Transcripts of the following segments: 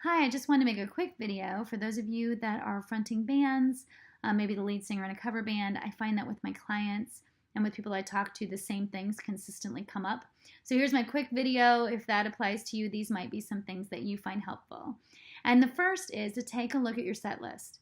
Hi, I just wanted to make a quick video for those of you that are fronting bands, maybe the lead singer in a cover band. I find that with my clients and with people I talk to, the same things consistently come up. So here's my quick video. If that applies to you, these might be some things that you find helpful. And the first is to take a look at your set list.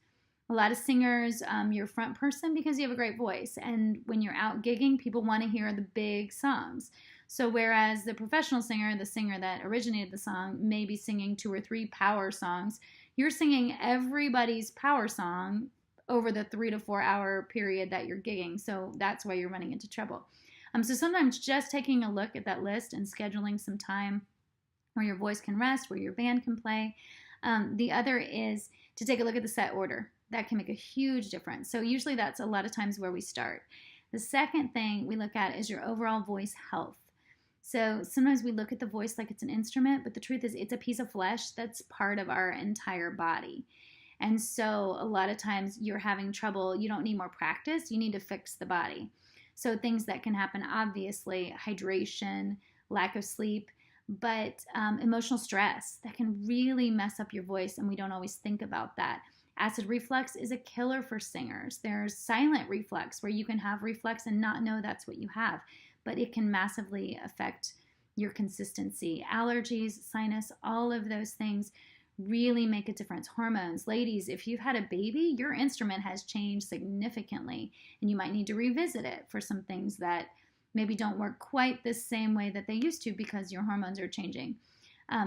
A lot of singers, you're a front person because you have a great voice. And when you're out gigging, people want to hear the big songs. So whereas the professional singer, the singer that originated the song, may be singing 2 or 3 power songs, you're singing everybody's power song over the 3 to 4 hour period that you're gigging. So that's why you're running into trouble. So sometimes just taking a look at that list and scheduling some time where your voice can rest, where your band can play. The other is to take a look at the set order. That can make a huge difference. So usually that's a lot of times where we start. The second thing we look at is your overall voice health. So sometimes we look at the voice like it's an instrument, but the truth is it's a piece of flesh that's part of our entire body. And so a lot of times you're having trouble, you don't need more practice, you need to fix the body. So things that can happen, obviously, hydration, lack of sleep, but emotional stress, that can really mess up your voice, and we don't always think about that. Acid reflux is a killer for singers. There's silent reflux, where you can have reflux and not know that's what you have, but it can massively affect your consistency. Allergies, sinus, all of those things really make a difference. Hormones. Ladies, if you've had a baby, your instrument has changed significantly, and you might need to revisit it for some things that maybe don't work quite the same way that they used to because your hormones are changing.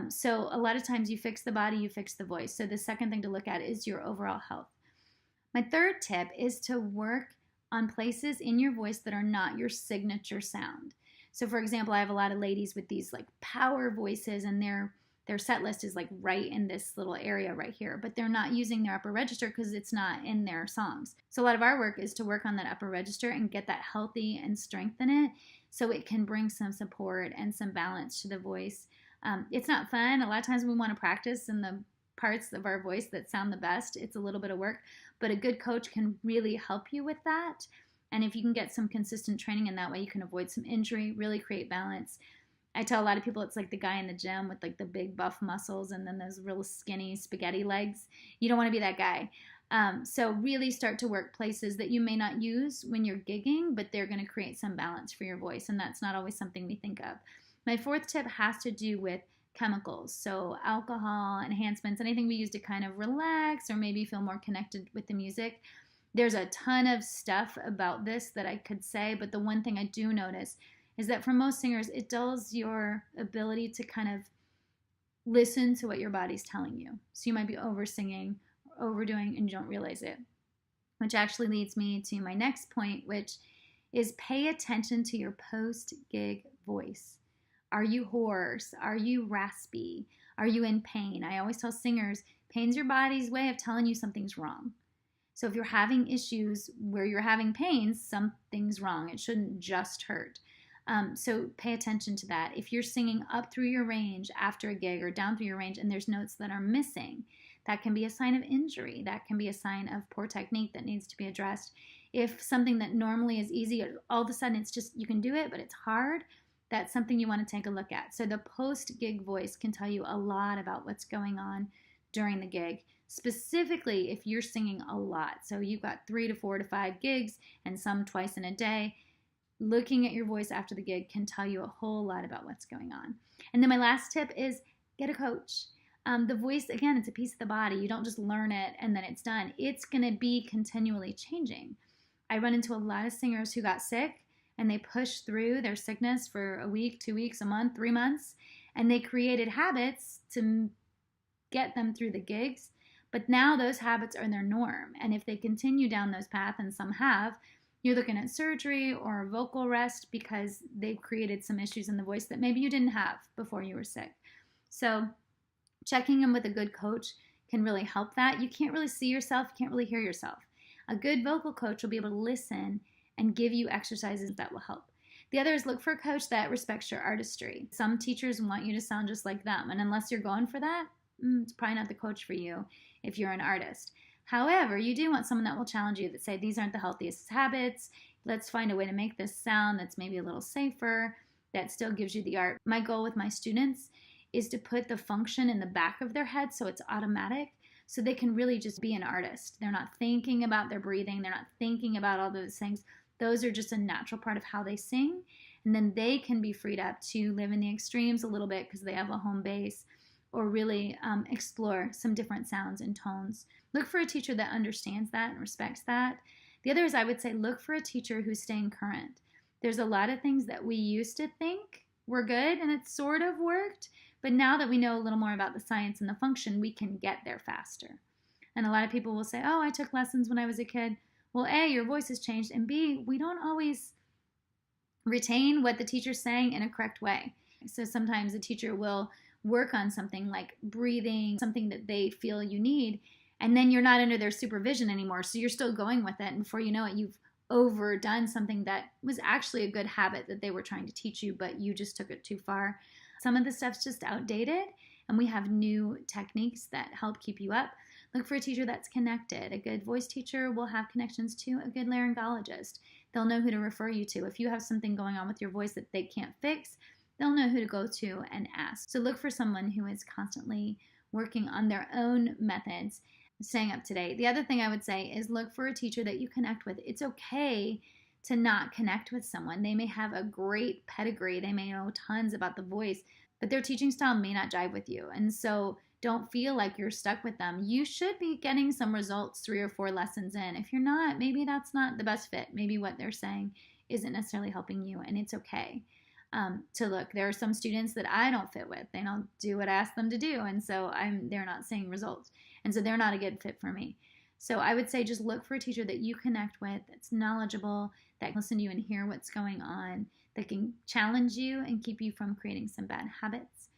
So a lot of times you fix the body, you fix the voice. So the second thing to look at is your overall health. My third tip is to work on places in your voice that are not your signature sound. So for example, I have a lot of ladies with these like power voices, and their set list is like right in this little area right here, but they're not using their upper register because it's not in their songs. So a lot of our work is to work on that upper register and get that healthy and strengthen it so it can bring some support and some balance to the voice. It's not fun. A lot of times we want to practice in the parts of our voice that sound the best. It's a little bit of work, but a good coach can really help you with that. And if you can get some consistent training in that way, you can avoid some injury, really create balance. I tell a lot of people it's like the guy in the gym with like the big buff muscles and then those real skinny spaghetti legs. You don't want to be that guy. So really start to work places that you may not use when you're gigging, but they're going to create some balance for your voice. And that's not always something we think of. My fourth tip has to do with chemicals. So alcohol, enhancements, anything we use to kind of relax or maybe feel more connected with the music. There's a ton of stuff about this that I could say, but the one thing I do notice is that for most singers, it dulls your ability to kind of listen to what your body's telling you. So you might be over singing, overdoing, and you don't realize it. Which actually leads me to my next point, which is pay attention to your post-gig voice. Are you hoarse? Are you raspy? Are you in pain? I always tell singers, pain's your body's way of telling you something's wrong. So if you're having issues where you're having pains, something's wrong. It shouldn't just hurt. So pay attention to that. If you're singing up through your range after a gig or down through your range and there's notes that are missing, that can be a sign of injury. That can be a sign of poor technique that needs to be addressed. If something that normally is easy, all of a sudden it's just, you can do it, but it's hard, that's something you want to take a look at. So the post-gig voice can tell you a lot about what's going on during the gig, specifically if you're singing a lot. So you've got 3 to 4 to 5 gigs and some twice in a day. Looking at your voice after the gig can tell you a whole lot about what's going on. And then my last tip is get a coach. The voice, again, it's a piece of the body. You don't just learn it and then it's done. It's going to be continually changing. I run into a lot of singers who got sick and they pushed through their sickness for a week, 2 weeks, a month, 3 months, and they created habits to get them through the gigs. But now those habits are their norm. And if they continue down those paths, and some have, you're looking at surgery or vocal rest because they've created some issues in the voice that maybe you didn't have before you were sick. So checking in with a good coach can really help that. You can't really see yourself, you can't really hear yourself. A good vocal coach will be able to listen and give you exercises that will help. The other is look for a coach that respects your artistry. Some teachers want you to sound just like them, and unless you're going for that, it's probably not the coach for you if you're an artist. However, you do want someone that will challenge you, that say, these aren't the healthiest habits, let's find a way to make this sound that's maybe a little safer, that still gives you the art. My goal with my students is to put the function in the back of their head so it's automatic, so they can really just be an artist. They're not thinking about their breathing. They're not thinking about all those things. Those are just a natural part of how they sing. And then they can be freed up to live in the extremes a little bit because they have a home base, or really explore some different sounds and tones. Look for a teacher that understands that and respects that. The other is, I would say, look for a teacher who's staying current. There's a lot of things that we used to think were good and it sort of worked, but now that we know a little more about the science and the function, we can get there faster. And a lot of people will say, oh, I took lessons when I was a kid. Well, A, your voice has changed, and B, we don't always retain what the teacher's saying in a correct way. So sometimes a teacher will work on something like breathing, something that they feel you need, and then you're not under their supervision anymore. So you're still going with it. And before you know it, you've overdone something that was actually a good habit that they were trying to teach you, but you just took it too far. Some of the stuff's just outdated, and we have new techniques that help keep you up. Look for a teacher that's connected. A good voice teacher will have connections to a good laryngologist. They'll know who to refer you to. If you have something going on with your voice that they can't fix, they'll know who to go to and ask. So look for someone who is constantly working on their own methods, staying up to date. The other thing I would say is look for a teacher that you connect with. It's okay to not connect with someone. They may have a great pedigree. They may know tons about the voice, but their teaching style may not jive with you. And so don't feel like you're stuck with them. You should be getting some results 3 or 4 lessons in. If you're not, maybe that's not the best fit. Maybe what they're saying isn't necessarily helping you, and it's okay to look. There are some students that I don't fit with. They don't do what I ask them to do, and so they're not seeing results, and so they're not a good fit for me. So I would say just look for a teacher that you connect with, that's knowledgeable, that can listen to you and hear what's going on, that can challenge you and keep you from creating some bad habits.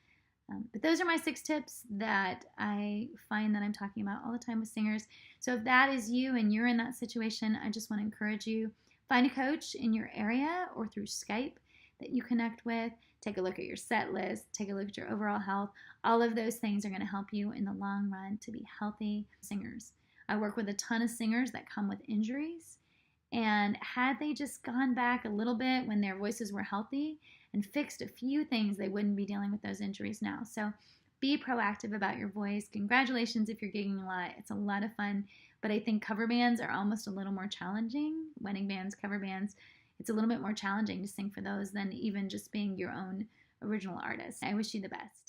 But those are my 6 tips that I find that I'm talking about all the time with singers. So if that is you and you're in that situation, I just want to encourage you, find a coach in your area or through Skype that you connect with. Take a look at your set list, take a look at your overall health. All of those things are going to help you in the long run to be healthy singers. I work with a ton of singers that come with injuries, and had they just gone back a little bit when their voices were healthy and fixed a few things, they wouldn't be dealing with those injuries now. So be proactive about your voice. Congratulations if you're gigging a lot. It's a lot of fun, but I think cover bands are almost a little more challenging. Wedding bands, cover bands, it's a little bit more challenging to sing for those than even just being your own original artist. I wish you the best.